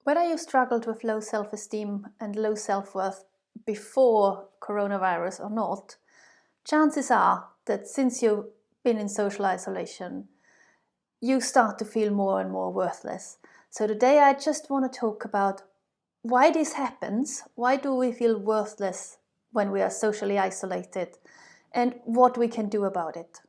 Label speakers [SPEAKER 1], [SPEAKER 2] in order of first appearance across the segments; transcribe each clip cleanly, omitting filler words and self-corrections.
[SPEAKER 1] Whether you struggled with low self-esteem and low self-worth before coronavirus or not, chances are that since you've been in social isolation, you start to feel more and more worthless. So today I just want to talk about why this happens, why do we feel worthless when we are socially isolated, and what we can do about it.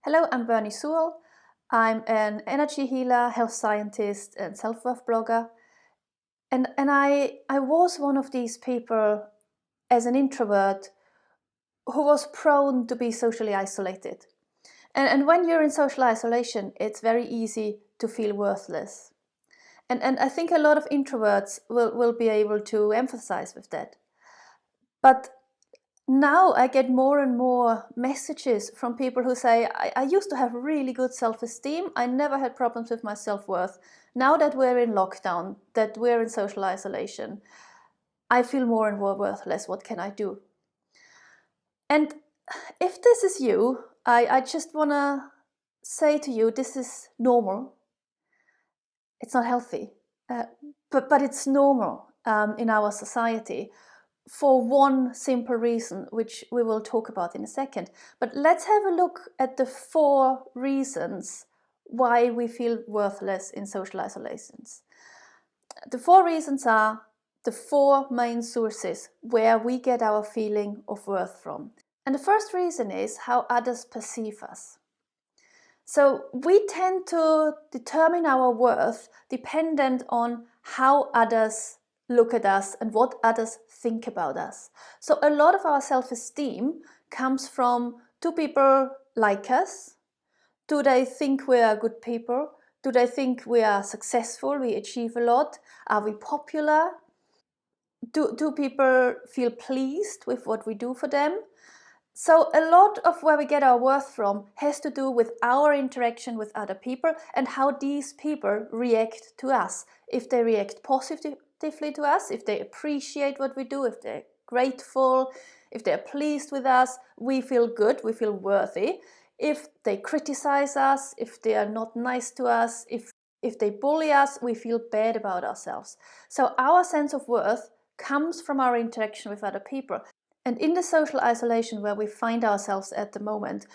[SPEAKER 1] Hello, I'm Bernie Sewell. I'm an energy healer, health scientist, and self-worth blogger. And I was one of these people as an introvert who was prone to be socially isolated. And when you're in social isolation, it's very easy to feel worthless. And I think a lot of introverts will be able to emphasize with that. But now I get more and more messages from people who say, I used to have really good self-esteem. I never had problems with my self-worth. Now that we're in lockdown, that we're in social isolation, I feel more and more worthless. What can I do? And if this is you, I just want to say to you, this is normal. It's not healthy, but it's normal in our society for one simple reason, which we will talk about in a second. But let's have a look at the 4 reasons why we feel worthless in social isolations. The 4 reasons are the 4 main sources where we get our feeling of worth from. And the first reason is how others perceive us. So we tend to determine our worth dependent on how others look at us and what others think about us. So a lot of our self-esteem comes from, do people like us? Do they think we are good people? Do they think we are successful, we achieve a lot? Are we popular? Do people feel pleased with what we do for them? So a lot of where we get our worth from has to do with our interaction with other people and how these people react to us. If they react positively to us, if they appreciate what we do, if they're grateful, if they're pleased with us, we feel good, we feel worthy. If they criticize us, if they are not nice to us, if they bully us, we feel bad about ourselves. So our sense of worth comes from our interaction with other people. And in the social isolation where we find ourselves at the moment,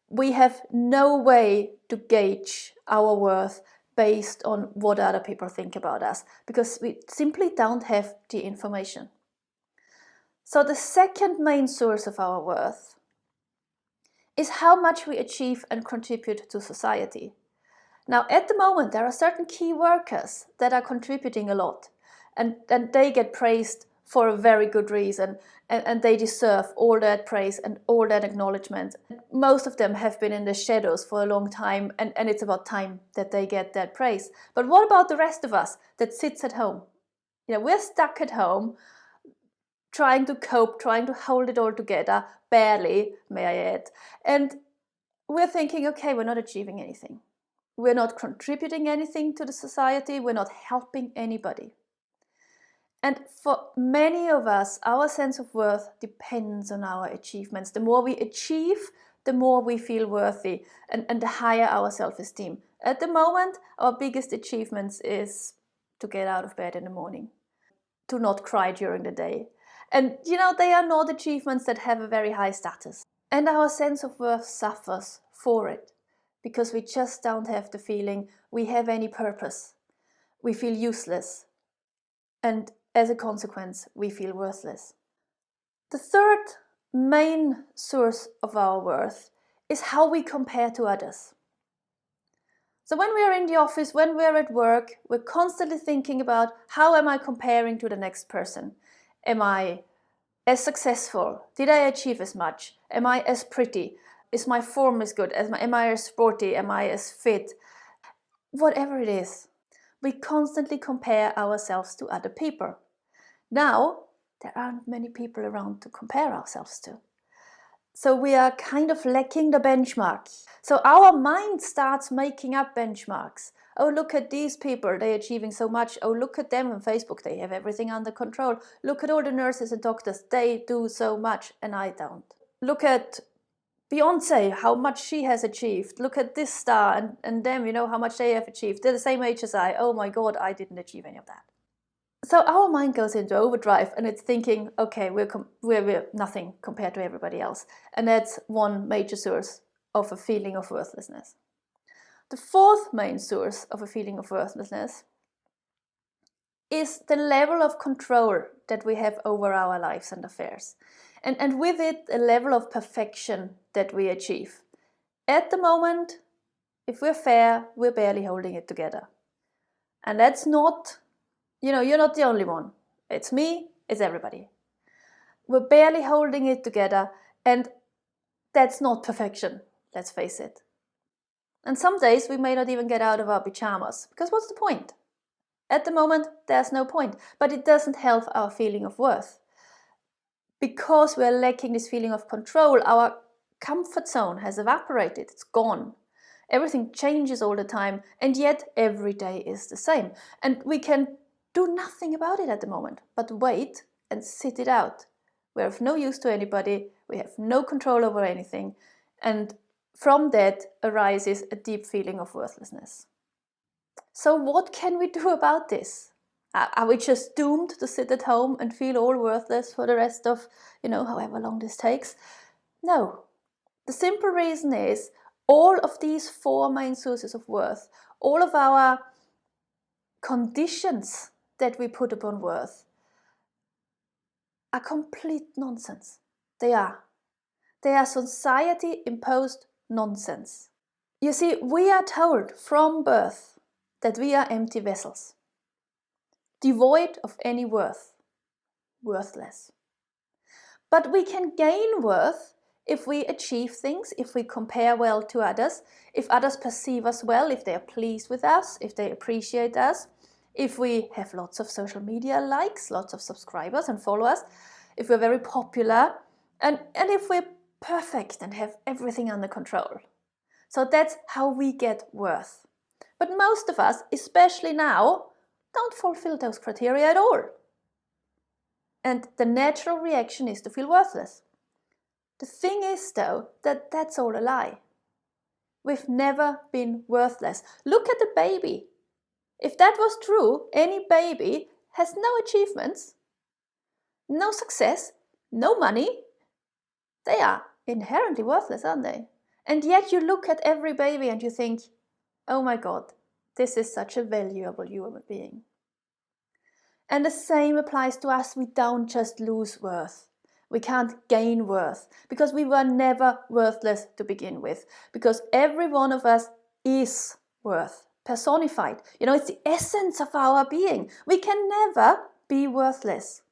[SPEAKER 1] we have no way to gauge our worth based on what other people think about us, because we simply don't have the information. So the second main source of our worth is how much we achieve and contribute to society. Now, at the moment, there are certain key workers that are contributing a lot, and they get praised for a very good reason, and they deserve all that praise and all that acknowledgement. Most of them have been in the shadows for a long time, and it's about time that they get that praise. But what about the rest of us that sits at home? You know, we're stuck at home, trying to cope, trying to hold it all together, barely, may I add. And we're thinking, okay, we're not achieving anything. We're not contributing anything to the society. We're not helping anybody. And for many of us, our sense of worth depends on our achievements. The more we achieve, the more we feel worthy and the higher our self-esteem. At the moment, our biggest achievements is to get out of bed in the morning, to not cry during the day. And you know, they are not achievements that have a very high status. And our sense of worth suffers for it, because we just don't have the feeling we have any purpose. We feel useless. And as a consequence, we feel worthless. The third main source of our worth is how we compare to others. So when we are in the office, when we are at work, we're constantly thinking about, how am I comparing to the next person? Am I as successful? Did I achieve as much? Am I as pretty? Is my form as good? Am I as sporty? Am I as fit? Whatever it is, we constantly compare ourselves to other people. Now, there aren't many people around to compare ourselves to. So we are kind of lacking the benchmark. So our mind starts making up benchmarks. Oh, look at these people, they're achieving so much. Oh, look at them on Facebook, they have everything under control. Look at all the nurses and doctors, they do so much and I don't. Look at Beyonce, how much she has achieved. Look at this star and them, how much they have achieved. They're the same age as I. Oh my God, I didn't achieve any of that. So our mind goes into overdrive and it's thinking, okay, we're nothing compared to everybody else. And that's one major source of a feeling of worthlessness. The fourth main source of a feeling of worthlessness is the level of control that we have over our lives and affairs. And with it, a level of perfection that we achieve. At the moment, if we're fair, we're barely holding it together. And that's not, you're not the only one. It's me, it's everybody. We're barely holding it together, and that's not perfection, let's face it. And some days we may not even get out of our pajamas, because what's the point? At the moment, there's no point, but it doesn't help our feeling of worth. Because we're lacking this feeling of control, our comfort zone has evaporated, it's gone. Everything changes all the time, and yet every day is the same. And we can do nothing about it at the moment, but wait and sit it out. We're of no use to anybody, we have no control over anything, and from that arises a deep feeling of worthlessness. So what can we do about this? Are we just doomed to sit at home and feel all worthless for the rest of, however long this takes? No. The simple reason is all of these four main sources of worth, all of our conditions that we put upon worth are complete nonsense. They are. They are society-imposed nonsense. You see, we are told from birth that we are empty vessels, devoid of any worth, worthless. But we can gain worth if we achieve things, if we compare well to others, if others perceive us well, if they are pleased with us, if they appreciate us, if we have lots of social media likes, lots of subscribers and followers, if we're very popular, and if we're perfect and have everything under control. So that's how we get worth. But most of us, especially now, don't fulfill those criteria at all. And the natural reaction is to feel worthless. The thing is, though, that that's all a lie. We've never been worthless. Look at the baby. If that was true, any baby has no achievements, no success, no money. They are inherently worthless, aren't they? And yet you look at every baby and you think, oh my God, this is such a valuable human being. And the same applies to us. We don't just lose worth. We can't gain worth because we were never worthless to begin with. Because every one of us is worth, personified. It's the essence of our being. We can never be worthless.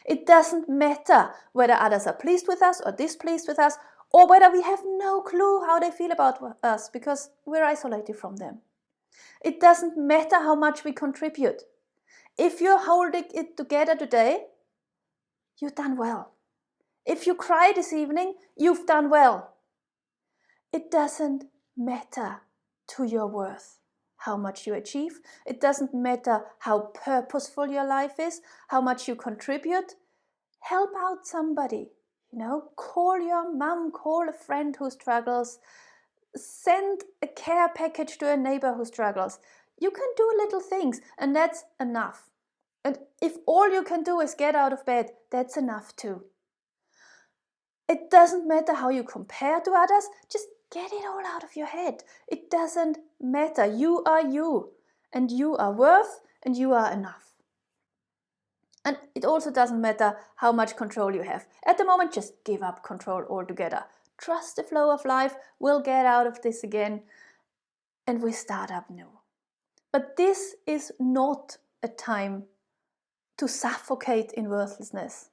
[SPEAKER 1] It doesn't matter whether others are pleased with us or displeased with us, or whether we have no clue how they feel about us because we're isolated from them. It doesn't matter how much we contribute. If you're holding it together today, you've done well. If you cry this evening, you've done well. It doesn't matter to your worth how much you achieve. It doesn't matter how purposeful your life is, how much you contribute. Help out somebody. Call your mum, call a friend who struggles, send a care package to a neighbor who struggles. You can do little things, and that's enough. And if all you can do is get out of bed, that's enough too. It doesn't matter how you compare to others, just get it all out of your head. It doesn't matter. You are you, and you are worth, and you are enough. And it also doesn't matter how much control you have. At the moment, just give up control altogether. Trust the flow of life. We'll get out of this again, and we start up new. But this is not a time to suffocate in worthlessness,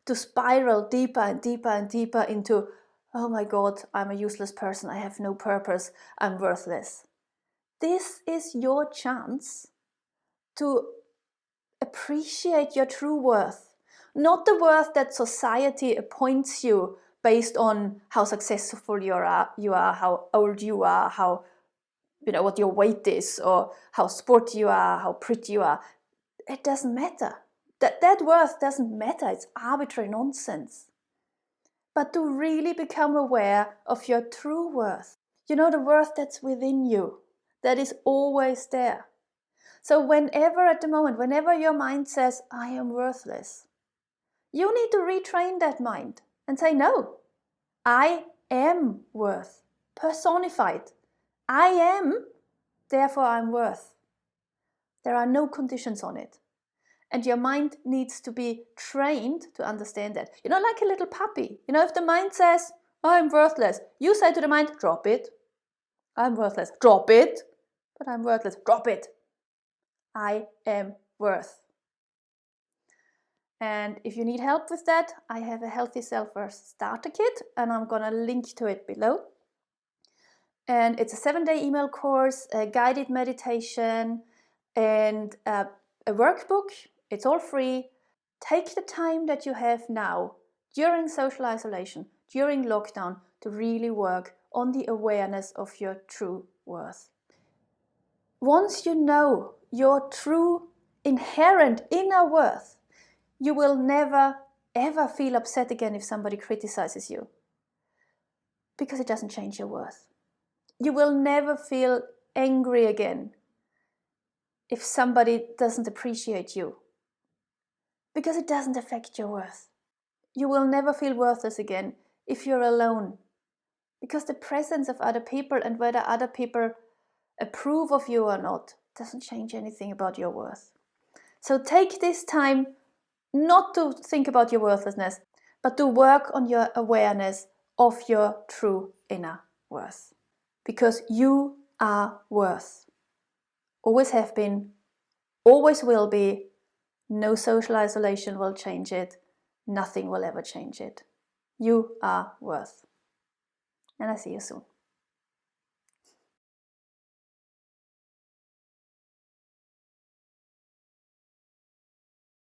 [SPEAKER 1] to spiral deeper and deeper and deeper into, oh my God, I'm a useless person, I have no purpose, I'm worthless. This is your chance to appreciate your true worth, not the worth that society appoints you based on how successful you are, how old you are, how what your weight is, or how sporty you are, how pretty you are. It doesn't matter. That worth doesn't matter. It's arbitrary nonsense. but to really become aware of your true worth. You know, the worth that's within you, that is always there. So whenever at the moment, whenever your mind says, I am worthless, you need to retrain that mind and say, no, I am worth, personified. I am, therefore I'm worth. There are no conditions on it. And your mind needs to be trained to understand that. You know, like a little puppy. You know, if the mind says, I'm worthless, you say to the mind, drop it. I'm worthless. Drop it. But I'm worthless. Drop it. I am worth. And if you need help with that, I have a Healthy Self-Worth Starter Kit, and I'm going to link to it below. And it's a 7-day email course, a guided meditation, and a workbook. It's all free. Take the time that you have now, during social isolation, during lockdown, to really work on the awareness of your true worth. Once you know your true, inherent inner worth, you will never, ever feel upset again if somebody criticizes you, because it doesn't change your worth. You will never feel angry again if somebody doesn't appreciate you, because it doesn't affect your worth. You will never feel worthless again if you're alone, because the presence of other people and whether other people approve of you or not doesn't change anything about your worth. So take this time not to think about your worthlessness, but to work on your awareness of your true inner worth. Because you are worth. Always have been, always will be. No social isolation will change it. Nothing will ever change it. You are worth. And I see you soon.